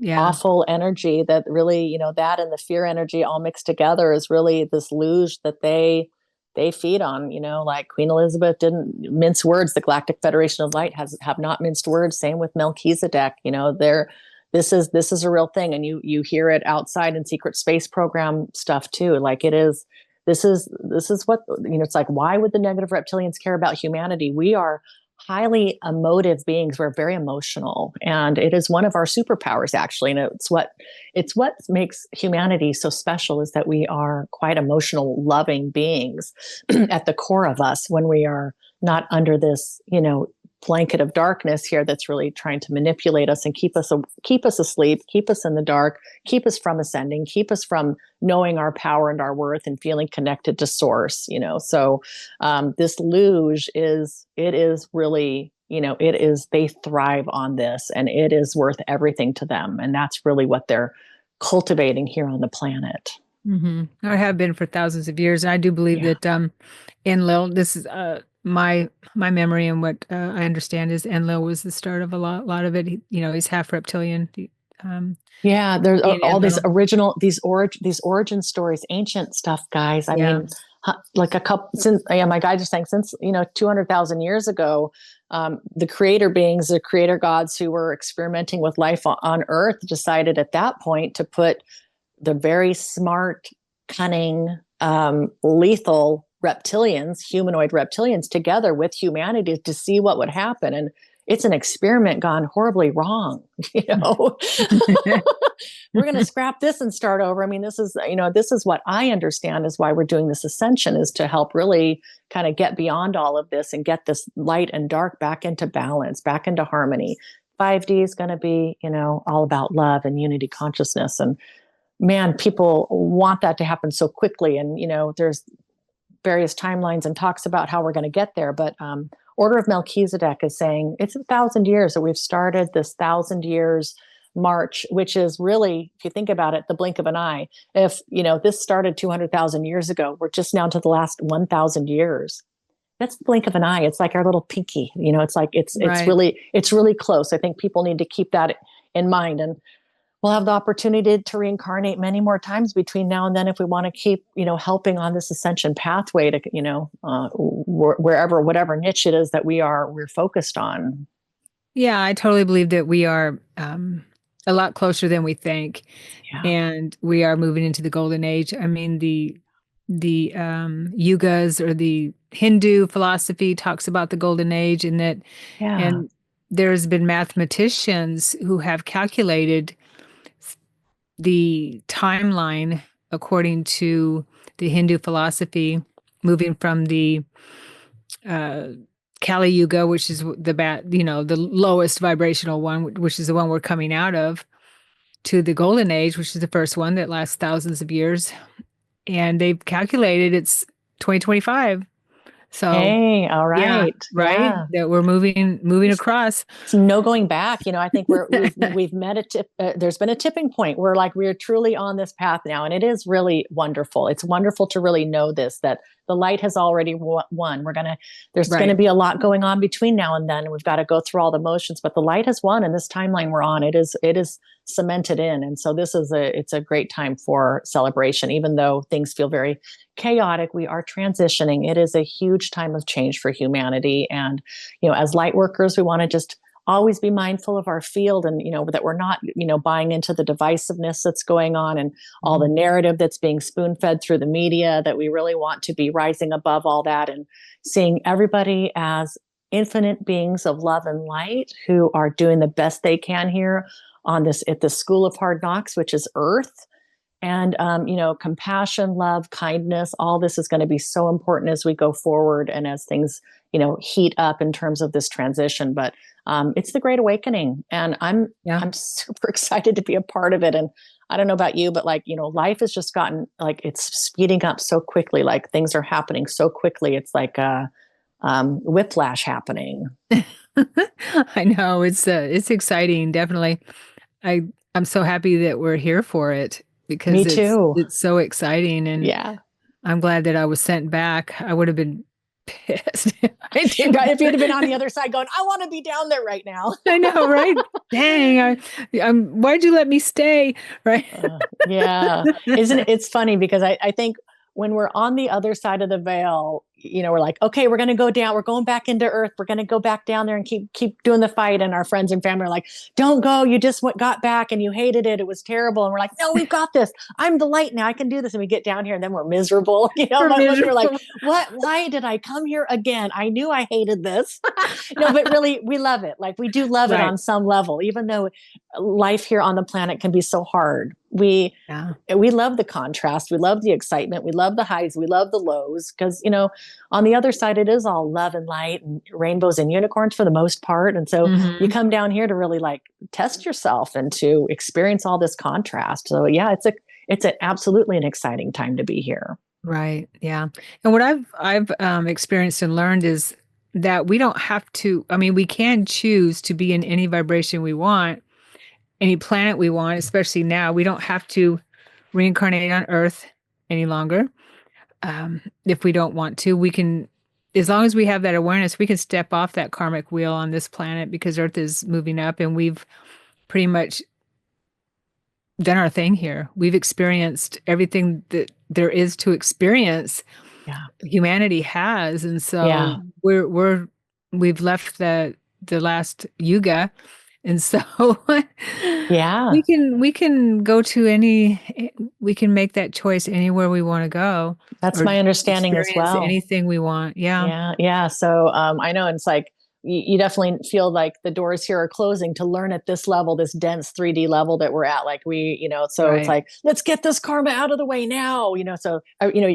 awful energy that really, that and the fear energy all mixed together is really this luge that they feed on, like Queen Elizabeth didn't mince words. The Galactic Federation of Light have not minced words. Same with Melchizedek. This is a real thing. And you hear it outside in secret space program stuff too. Like it is, this is what, it's like, why would the negative reptilians care about humanity? We are highly emotive beings. We're very emotional, and it is one of our superpowers, actually. And it's what makes humanity so special is that we are quite emotional, loving beings at the core of us when we are not under this, blanket of darkness here that's really trying to manipulate us and keep us asleep, keep us in the dark, keep us from ascending, keep us from knowing our power and our worth and feeling connected to source, So this luge is really, they thrive on this, and it is worth everything to them. And that's really what they're cultivating here on the planet. Mm-hmm. I have been for thousands of years. And I do believe that Enlil, this is my memory and what I understand is Enlil was the start of a lot of it. He's half reptilian. There's all these origin stories, ancient stuff, guys. I mean, like a couple since my guy just saying since 200,000 years ago, the creator beings, the creator gods who were experimenting with life on Earth decided at that point to put the very smart, cunning, lethal humanoid reptilians together with humanity to see what would happen. And it's an experiment gone horribly wrong. We're going to scrap this and start over. I mean, this is what I understand is why we're doing this ascension, is to help really kind of get beyond all of this and get this light and dark back into balance, back into harmony. 5D is going to be, all about love and unity consciousness. And man, people want that to happen so quickly. And, there's various timelines and talks about how we're going to get there. But Order of Melchizedek is saying it's 1,000 years that we've started this 1,000 years march, which is really, if you think about it, the blink of an eye. If, this started 200,000 years ago, we're just now to the last 1,000 years. That's the blink of an eye. It's like our little pinky, it's like, it's really close. I think people need to keep that in mind. And we'll have the opportunity to reincarnate many more times between now and then if we want to keep, helping on this ascension pathway to, wherever, whatever niche it is that we're focused on. Yeah, I totally believe that we are a lot closer than we think, and we are moving into the golden age. I mean, the yugas, or the Hindu philosophy, talks about the golden age, and that, and there's been mathematicians who have calculated the timeline according to the Hindu philosophy, moving from the Kali Yuga, which is the lowest vibrational one, which is the one we're coming out of, to the golden age, which is the first one that lasts thousands of years. And they've calculated it's 2025. So, hey, all right. Right. Yeah. That we're moving across. It's no going back. I think we've met there's been a tipping point where we're truly on this path now. And it is really wonderful. It's wonderful to really know that the light has already won. There's going to be a lot going on between now and then. And we've got to go through all the motions, but the light has won, and this timeline we're on, it is cemented in. And so it's a great time for celebration, even though things feel very chaotic. We are transitioning. It is a huge time of change for humanity. And, as light workers, we want to just always be mindful of our field, and, that we're not, buying into the divisiveness that's going on and all the narrative that's being spoon fed through the media, that we really want to be rising above all that and seeing everybody as infinite beings of love and light who are doing the best they can here at the School of Hard Knocks, which is Earth. And, compassion, love, kindness, all this is going to be so important as we go forward and as things, heat up in terms of this transition. But it's the Great Awakening, and I'm super excited to be a part of it. And I don't know about you, but life has just gotten it's speeding up so quickly. Things are happening so quickly. It's like whiplash happening. I know it's exciting. Definitely. I'm so happy that we're here for it, because Me too. It's so exciting. And I'm glad that I was sent back. I would have been pissed. If you'd have been on the other side going, I want to be down there right now. I know, right? Dang, why'd you let me stay? Right. Isn't it? It's funny because I think when we're on the other side of the veil, we're like, okay, we're going to go down. We're going back into Earth. We're going to go back down there and keep doing the fight. And our friends and family are like, don't go. You just got back and you hated it. It was terrible. And we're like, no, we've got this. I'm the light now. I can do this. And we get down here and then we're miserable. We're like, what? Why did I come here again? I knew I hated this. But really, we love it. We do love it on some level, even though life here on the planet can be so hard. We love the contrast. We love the excitement. We love the highs. We love the lows, because, on the other side, it is all love and light and rainbows and unicorns for the most part. And so you come down here to really test yourself and to experience all this contrast. So it's absolutely an exciting time to be here. Right. Yeah. And what I've experienced and learned is that we don't have to, we can choose to be in any vibration we want, any planet we want, especially now. We don't have to reincarnate on Earth any longer. If we don't want to, we can, as long as we have that awareness, we can step off that karmic wheel on this planet, because Earth is moving up and we've pretty much done our thing here. We've experienced everything that there is to experience. Humanity has. And so we've left the last yuga. And so we can go to we can make that choice anywhere we want to go. That's my understanding as well. Anything we want. Yeah. So I know it's you definitely feel like the doors here are closing to learn at this level, this dense 3D level that we're at. It's like, let's get this karma out of the way now, so,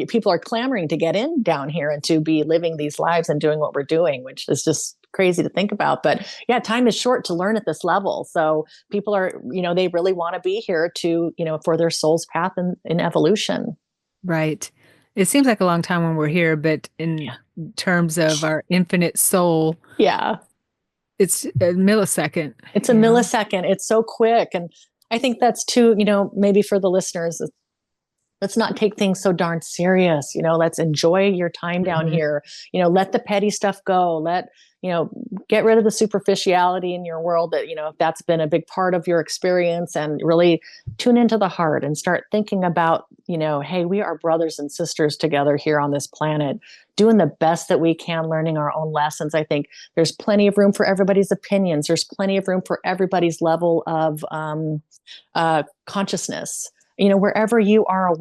people are clamoring to get in down here and to be living these lives and doing what we're doing, which is just crazy to think about. But time is short to learn at this level. So people are, they really want to be here to, for their soul's path in evolution. Right. It seems like a long time when we're here, but in terms of our infinite soul, it's a millisecond. It's a millisecond. It's so quick. And I think that's too, maybe for the listeners, let's not take things so darn serious. Let's enjoy your time down here. Let the petty stuff go. Get rid of the superficiality in your world that, if that's been a big part of your experience, and really tune into the heart and start thinking about, hey, we are brothers and sisters together here on this planet, doing the best that we can, learning our own lessons. I think there's plenty of room for everybody's opinions. There's plenty of room for everybody's level of consciousness. Wherever you are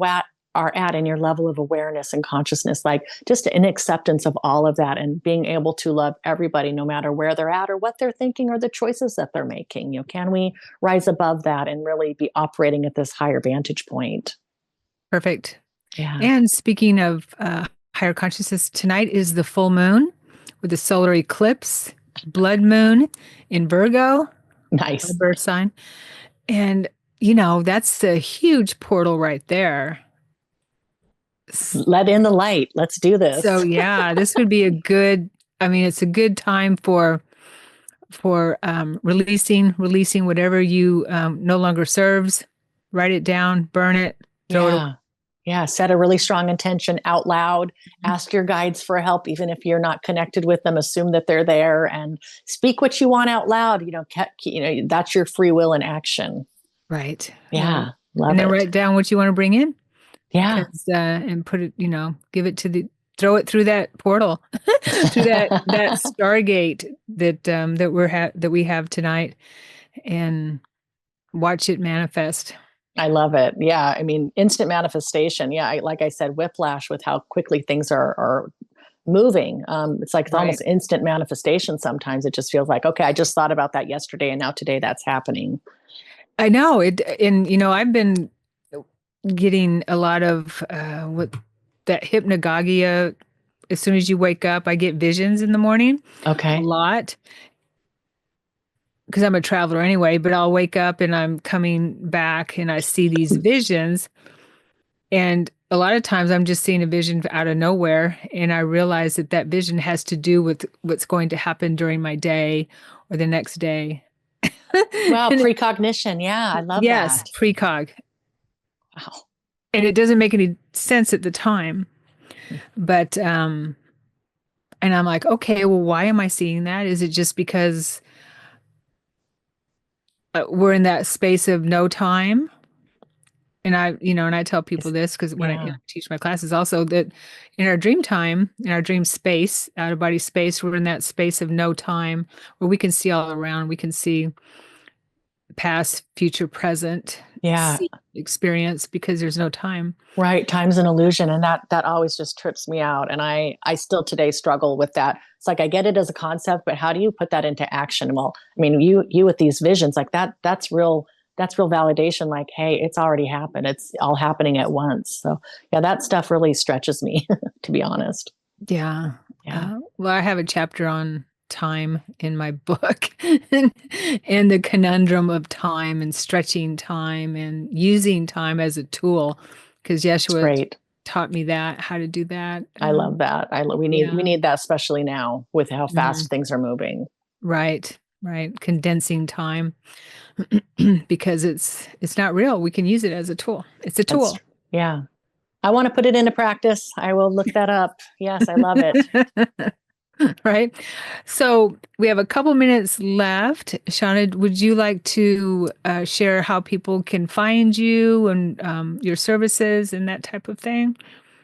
at in your level of awareness and consciousness, like just an acceptance of all of that, and being able to love everybody no matter where they're at or what they're thinking or the choices that they're making. Can we rise above that and really be operating at this higher vantage point? Perfect. Yeah. And speaking of higher consciousness, tonight is the full moon with the solar eclipse, blood moon in Virgo. Nice. Birth sign. And, that's a huge portal right there. Let in the light. Let's do this. So yeah, this would be it's a good time for releasing whatever you no longer serves. Write it down, burn it, throw it away. Yeah. Set a really strong intention out loud. Ask your guides for help, even if you're not connected with them. Assume that they're there and speak what you want out loud. That's your free will in action. Right. Yeah. Love and it. then write down what you want to bring in. Yeah. And put it, throw it through that portal, through that Stargate that we have tonight, and watch it manifest. I love it. Yeah. I mean, instant manifestation. Yeah. Like I said, whiplash with how quickly things are moving. It's like it's almost instant manifestation. Sometimes it just feels like, okay, I just thought about that yesterday, and now today that's happening. I know it. And, I've been getting a lot of what that hypnagogia. As soon as you wake up, I get visions in the morning. Okay. A lot. Because I'm a traveler anyway, but I'll wake up and I'm coming back and I see these visions. And a lot of times I'm just seeing a vision out of nowhere. And I realize that vision has to do with what's going to happen during my day or the next day. Wow. Precognition. Yeah. I love that. Yes. Precog. Wow. And it doesn't make any sense at the time. But, and I'm like, okay, well, why am I seeing that? Is it just because we're in that space of no time? And I tell people this because when I teach my classes also, that in our dream time, in our dream space, out of body space, we're in that space of no time where we can see all around. We can see past, future, present, experience, because there's no time. Right. Time's an illusion. And that always just trips me out. And I still today struggle with that. It's like, I get it as a concept, but how do you put that into action? Well, I mean, you with these visions like that's real validation. Like, hey, it's already happened. It's all happening at once. So yeah, that stuff really stretches me, to be honest. Yeah. Well, I have a chapter on time in my book and the conundrum of time and stretching time and using time as a tool, because Yeshua taught me how to do that. I love that. We need that, especially now with how fast things are moving. Right. Condensing time because it's not real. We can use it as a tool. It's a tool. Yeah. I want to put it into practice. I will look that up. Yes, I love it. Right. So we have a couple minutes left. Shawna, would you like to share how people can find you and your services and that type of thing?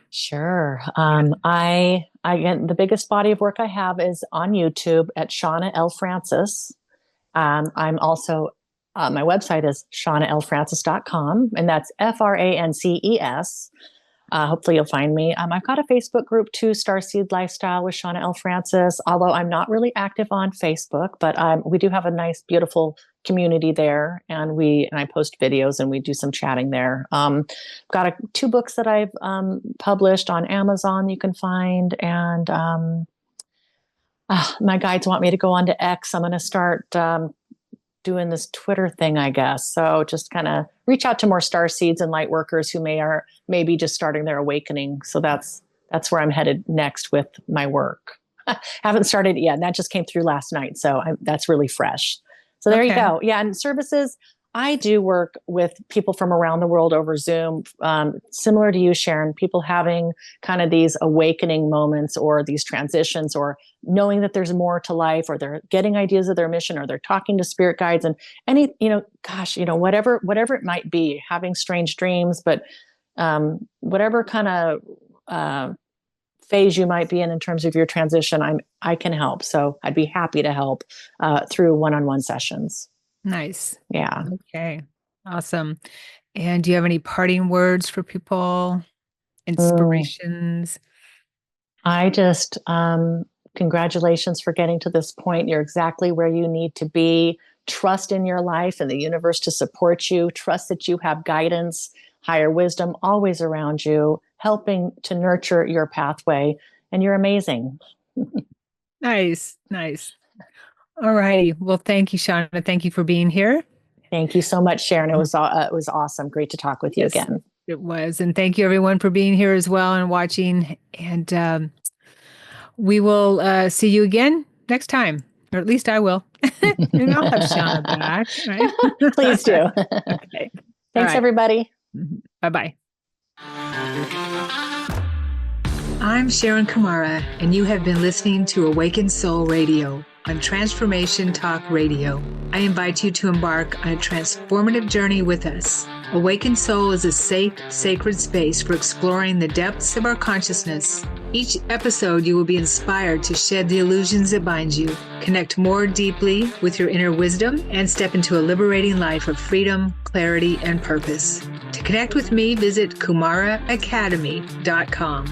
Sure. I the biggest body of work I have is on YouTube at Shawna L. Francis. I'm also, my website is shawnalfrancis.com, and that's FRANCES. Hopefully you'll find me. I've got a Facebook group too, Starseed Lifestyle with Shawna L. Francis, although I'm not really active on Facebook, but we do have a nice, beautiful community there. And I post videos and we do some chatting there. Got 2 books that I've published on Amazon you can find. And my guides want me to go on to X. I'm going to start doing this Twitter thing, I guess. So just kind of reach out to more star seeds and light workers who may be just starting their awakening. So that's where I'm headed next with my work. Haven't started yet. And that just came through last night. So that's really fresh. So there you go. Yeah. And services, I do work with people from around the world over Zoom, similar to you, Sharon, people having kind of these awakening moments or these transitions or knowing that there's more to life, or they're getting ideas of their mission, or they're talking to spirit guides and whatever it might be, having strange dreams, but whatever kind of phase you might be in terms of your transition, I can help. So I'd be happy to help through one-on-one sessions. Nice. Yeah. Okay. Awesome. And do you have any parting words for people? Inspirations? I just, congratulations for getting to this point. You're exactly where you need to be. Trust in your life and the universe to support you. Trust that you have guidance, higher wisdom always around you, helping to nurture your pathway. And you're amazing. Nice. All righty. Well, thank you, Shawna. Thank you for being here. Thank you so much, Sharon. It was awesome. Great to talk with you again. It was. And thank you, everyone, for being here as well and watching. And we will see you again next time, or at least I will. And I'll have Shawna back. Right? Please do. Okay. Thanks, everybody. Bye-bye. I'm Sharon Kumara, and you have been listening to Awakened Soul Radio on Transformation Talk Radio. I invite you to embark on a transformative journey with us. Awakened Soul is a safe, sacred space for exploring the depths of our consciousness. Each episode, you will be inspired to shed the illusions that bind you, connect more deeply with your inner wisdom, and step into a liberating life of freedom, clarity, and purpose. To connect with me, visit kumaraacademy.com.